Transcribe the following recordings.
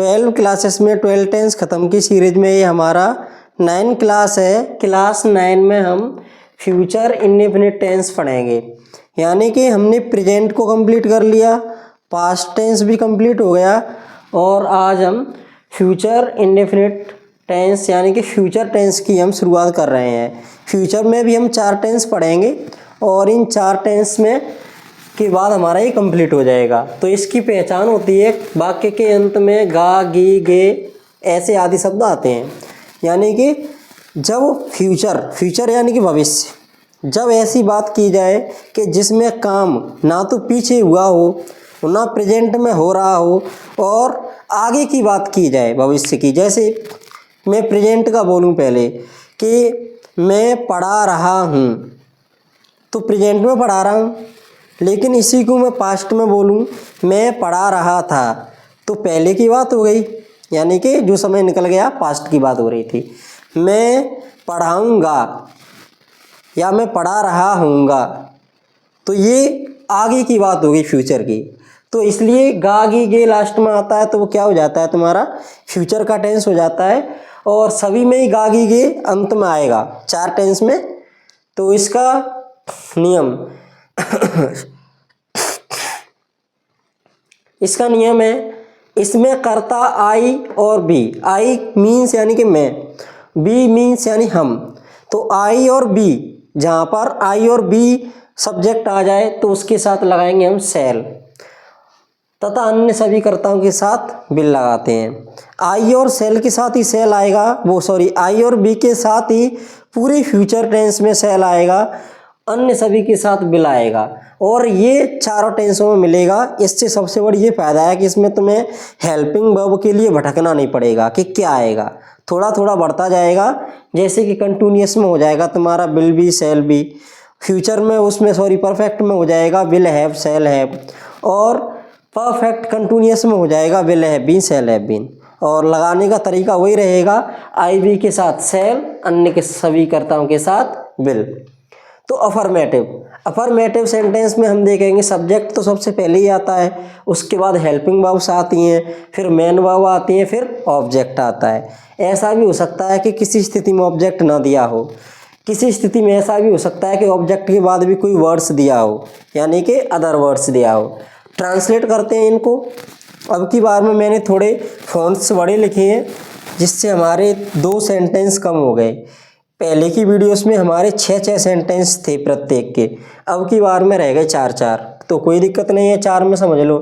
12 classes में 12 tense ख़त्म की सीरीज में ये हमारा 9 क्लास है। क्लास 9 में हम फ्यूचर इंडेफिनिट टेंस पढ़ेंगे। यानी कि हमने प्रेजेंट को कंप्लीट कर लिया, पास्ट टेंस भी कंप्लीट हो गया और आज हम फ्यूचर इंडेफिनिट टेंस यानी कि फ्यूचर टेंस की हम शुरुआत कर रहे हैं। फ्यूचर में भी हम 4 टेंस पढ़ेंगे और इन 4 टेंस में के बाद हमारा ये कंप्लीट हो जाएगा। तो इसकी पहचान होती है वाक्य के अंत में गा, गी, गे ऐसे आदि शब्द आते हैं। यानी कि जब फ्यूचर यानी कि भविष्य, जब ऐसी बात की जाए कि जिसमें काम ना तो पीछे हुआ हो ना प्रेजेंट में हो रहा हो और आगे की बात की जाए भविष्य की। जैसे मैं प्रेजेंट का बोलूं पहले कि मैं पढ़ा रहा हूँ, तो प्रेजेंट में पढ़ा रहा हूँ। लेकिन इसी को मैं पास्ट में बोलूँ मैं पढ़ा रहा था, तो पहले की बात हो गई, यानी कि जो समय निकल गया पास्ट की बात हो रही थी। मैं पढ़ाऊँगा या मैं पढ़ा रहा हूँगा, तो ये आगे की बात हो गई फ्यूचर की। तो इसलिए गा, गी, गे लास्ट में आता है तो वो क्या हो जाता है, तुम्हारा फ्यूचर का टेंस हो जाता है। और सभी में ही गा, गी, गे अंत में आएगा 4 टेंस में। तो इसका नियम इसका नियम है, इसमें कर्ता आई और बी। आई मीन्स यानी कि मैं, बी मीन्स यानी हम। तो आई और बी, जहाँ पर आई और बी सब्जेक्ट आ जाए तो उसके साथ लगाएंगे हम सेल, तथा अन्य सभी कर्ताओं के साथ बिल लगाते हैं। आई और सेल के साथ ही सेल आएगा, आई और बी के साथ ही पूरे फ्यूचर टेंस में सेल आएगा, अन्य सभी के साथ बिल आएगा और ये चारों टेंसों में मिलेगा। इससे सबसे बड़ी ये फायदा है कि इसमें तुम्हें हेल्पिंग वर्ब के लिए भटकना नहीं पड़ेगा कि क्या आएगा, थोड़ा थोड़ा बढ़ता जाएगा। जैसे कि कंटिन्यूअस में हो जाएगा तुम्हारा will be, shall be. Future में परफेक्ट में हो जाएगा विल हैव, सेल हैव। और परफेक्ट कंटिन्यूअस में हो जाएगा will have been, shall have been. और लगाने का तरीका वही रहेगा, आई बी के साथ सेल, अन्य के सभी कर्ताओं के साथ विल। तो अफर्मेटिव सेंटेंस में हम देखेंगे सब्जेक्ट तो सबसे पहले ही आता है, उसके बाद हेल्पिंग वर्ब्स आती हैं, फिर मेन वर्ब आती हैं, फिर ऑब्जेक्ट आता है। ऐसा भी हो सकता है कि किसी स्थिति में ऑब्जेक्ट ना दिया हो, किसी स्थिति में ऐसा भी हो सकता है कि ऑब्जेक्ट के बाद भी कोई वर्ड्स दिया हो, यानी कि अदर वर्ड्स दिया हो। ट्रांसलेट करते हैं इनको। अब की बार में मैंने थोड़े फॉन्ट्स बड़े लिखे हैं जिससे हमारे 2 सेंटेंस कम हो गए। पहले की वीडियोस में हमारे 6-6 सेंटेंस थे प्रत्येक के, अब की बार में रह गए 4-4। तो कोई दिक्कत नहीं है, 4 में समझ लो।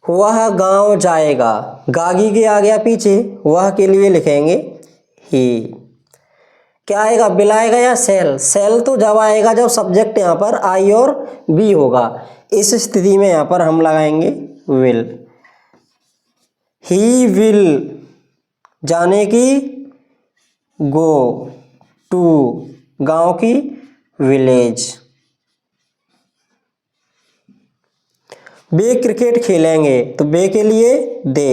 वह गांव जाएगा, गागी के आ गया पीछे, वह के लिए लिखेंगे ही। क्या आएगा, बिल आएगा या सेल? सेल तो जब आएगा जब सब्जेक्ट यहाँ पर आई और बी होगा। इस स्थिति में यहाँ पर हम लगाएंगे विल। ही विल जाने की, गो टू गांव की, विलेज। वे क्रिकेट खेलेंगे, तो वे के लिए दे।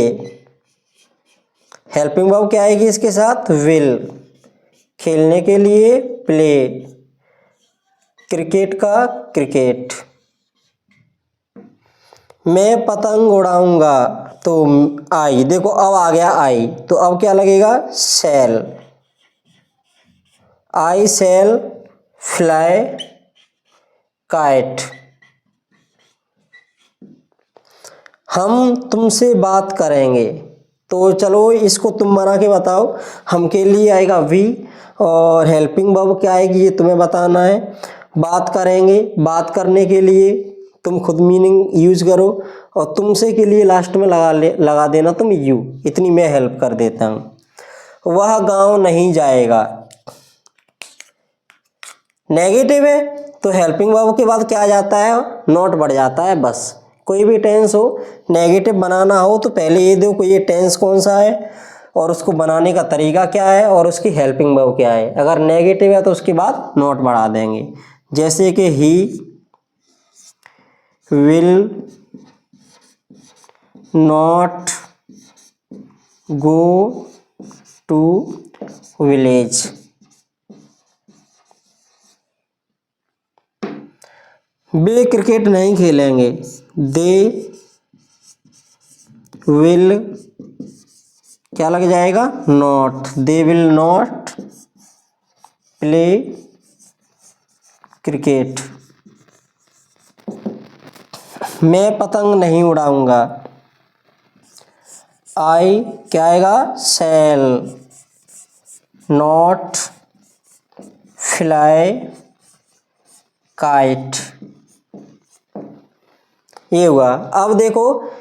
हेल्पिंग वर्ब क्या आएगी इसके साथ, विल। खेलने के लिए प्ले, क्रिकेट का क्रिकेट। मैं पतंग उड़ाऊंगा, तो आई, देखो अब आ गया आई, तो अब क्या लगेगा, सेल। आई सेल फ्लाई काइट। हम तुमसे बात करेंगे, तो चलो इसको तुम बना के बताओ। हम के लिए आएगा वी और हेल्पिंग वर्ब क्या आएगी ये तुम्हें बताना है। बात करेंगे, बात करने के लिए तुम खुद मीनिंग यूज करो और तुमसे के लिए लास्ट में लगा देना तुम यू, इतनी मैं हेल्प कर देता हूँ। वह गांव नहीं जाएगा, नेगेटिव है तो हेल्पिंग वर्ब के बाद क्या आ जाता है, नॉट बढ़ जाता है। बस कोई भी टेंस हो, नेगेटिव बनाना हो तो पहले ये देखो ये टेंस कौन सा है और उसको बनाने का तरीका क्या है और उसकी हेल्पिंग वर्ब क्या है। अगर नेगेटिव है तो उसके बाद नॉट बढ़ा देंगे, जैसे कि ही will not go to village. वे क्रिकेट नहीं खेलेंगे, दे विल क्या लग जाएगा, not, they will not play cricket. मैं पतंग नहीं उड़ाऊंगा, आई क्या आएगा, शैल नॉट फ्लाई काइट। ये हुआ। अब देखो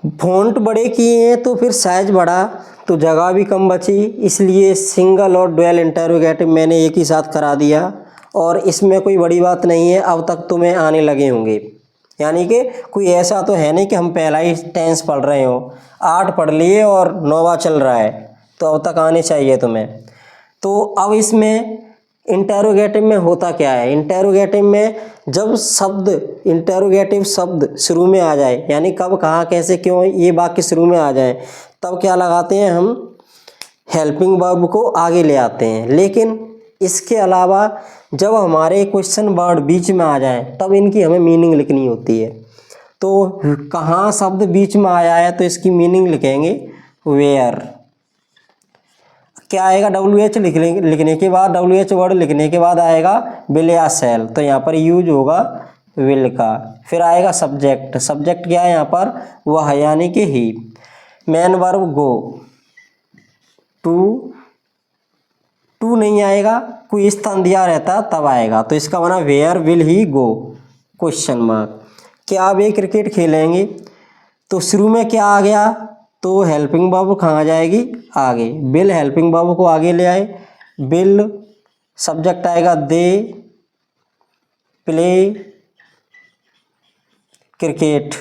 फ़ॉन्ट बड़े किए हैं तो फिर साइज बढ़ा तो जगह भी कम बची, इसलिए सिंगल और डुअल इंटरोगेटिव मैंने एक ही साथ करा दिया। और इसमें कोई बड़ी बात नहीं है, अब तक तुम्हें आने लगे होंगे, यानी कि कोई ऐसा तो है नहीं कि हम पहला ही टेंस पढ़ रहे हो, 8 पढ़ लिए और 9वां चल रहा है, तो अब तक आने चाहिए तुम्हें। तो अब इसमें इंटरोगेटिव में होता क्या है, इंटरोगेटिव में जब शब्द इंटरोगेटिव शब्द शुरू में आ जाए, यानी कब कहाँ कैसे क्यों ये वाक्य शुरू में आ जाए, तब क्या लगाते हैं हम, हेल्पिंग वर्ब को आगे ले आते हैं। लेकिन इसके अलावा जब हमारे क्वेश्चन वर्ड बीच में आ जाए तब इनकी हमें मीनिंग लिखनी होती है। तो कहाँ शब्द बीच में आया है तो इसकी मीनिंग लिखेंगे वेयर। क्या आएगा, WH लिखने के बाद, WH वर्ड लिखने के बाद आएगा विल या शैल, तो यहाँ पर यूज होगा विल का। फिर आएगा सब्जेक्ट, सब्जेक्ट क्या है यहाँ पर, वह यानी कि ही। मेन वर्ब गो, टू नहीं आएगा, कोई स्थान दिया रहता तब आएगा, तो इसका बना where will he go question mark. क्या वे क्रिकेट खेलेंगे, तो शुरू में क्या आ गया, तो हेल्पिंग वर्ब कहाँ जाएगी, आगे, विल हेल्पिंग वर्ब को आगे ले आए, विल सब्जेक्ट आएगा they play cricket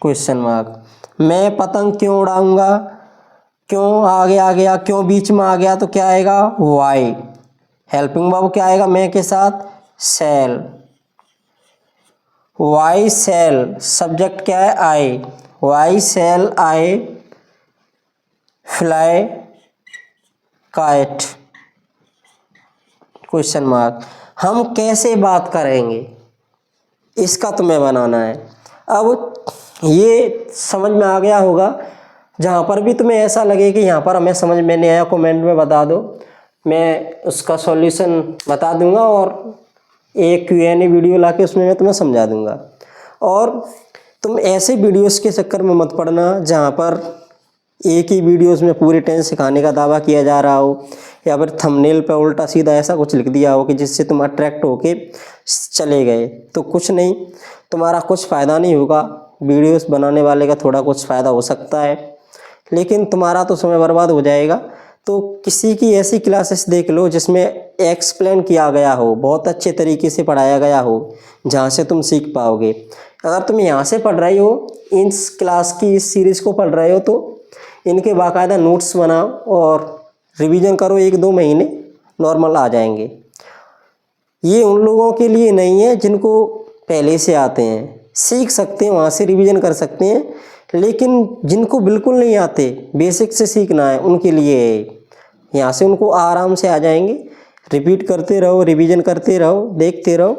question mark. मैं पतंग क्यों उड़ाऊंगा, क्यों आगे आ गया, क्यों बीच में आ गया, तो क्या आएगा वाई, हेल्पिंग वर्ब क्या आएगा मैं के साथ, शैल, वाई शैल, सब्जेक्ट क्या है I, why shall I fly kite question mark. हम कैसे बात करेंगे, इसका तुम्हें बनाना है। अब ये समझ में आ गया होगा, जहाँ पर भी तुम्हें ऐसा लगे कि यहाँ पर हमें समझ में नहीं आया, कमेंट में बता दो, मैं उसका सॉल्यूशन बता दूंगा और एक Q&A वीडियो लाके उसमें मैं तुम्हें समझा दूंगा। और तुम ऐसे वीडियोस के चक्कर में मत पड़ना जहाँ पर एक ही वीडियोस में पूरे टेंस सिखाने का दावा किया जा रहा हो, या फिर थंबनेल पे उल्टा सीधा ऐसा कुछ लिख दिया हो कि जिससे तुम अट्रैक्ट होके चले गए, तो कुछ नहीं, तुम्हारा कुछ फ़ायदा नहीं होगा। वीडियोस बनाने वाले का थोड़ा कुछ फ़ायदा हो सकता है, लेकिन तुम्हारा तो समय बर्बाद हो जाएगा। तो किसी की ऐसी क्लासेस देख लो जिसमें एक्सप्लेन किया गया हो, बहुत अच्छे तरीके से पढ़ाया गया हो, जहाँ से तुम सीख पाओगे। अगर तुम यहाँ से पढ़ रहे हो, इस क्लास की इस सीरीज़ को पढ़ रहे हो, तो इनके बाकायदा नोट्स बनाओ और रिवीजन करो, 1-2 महीने नॉर्मल आ जाएंगे। ये उन लोगों के लिए नहीं है जिनको पहले से आते हैं, सीख सकते हैं, वहाँ से रिवीजन कर सकते हैं, लेकिन जिनको बिल्कुल नहीं आते, बेसिक से सीखना है, उनके लिए यहाँ से उनको आराम से आ जाएंगे। रिपीट करते रहो, रिवीजन करते रहो, देखते रहो,